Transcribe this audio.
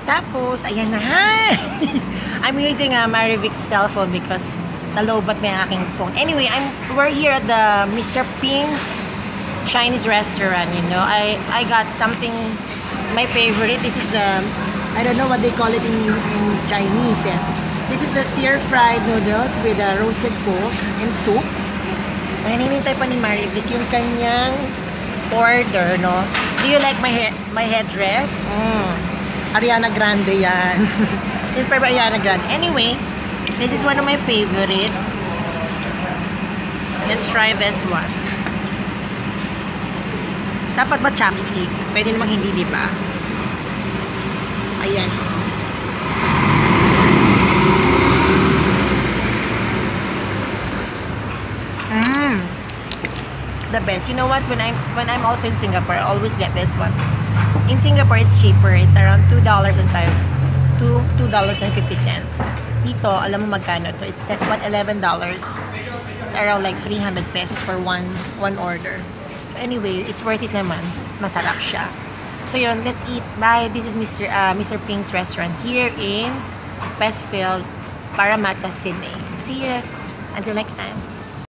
Tapos, ayan na. Hi! I'm using a Marivix cell phone because nalobat na yung aking phone. Anyway, we're here at the Mr. Ping's Chinese restaurant, you know. I got something, my favorite. This is the, I don't know what they call it in Chinese. Yeah. This is the stir-fried noodles with roasted pork and soup. Ayan, hinintay pa ni Marivix yung kanyang order, no? Do you like my headdress? Ariana Grande yan. Inspired by Ariana Grande. Anyway, this is one of my favorite. Let's try this one. Dapat ba chopstick? Pwede namang hindi, di ba? Ayan. The best. You know what? When I'm also in Singapore, I always get this one. In Singapore, it's cheaper. It's around $2.50. Dito, alam mo magkano to? It's what, $11. It's around like 300 pesos for one order. Anyway, it's worth it naman. Masarap siya. So yun, let's eat. Bye. This is Mr. Ping's restaurant here in Westfield, Parramatta, Sydney. See ya. Until next time.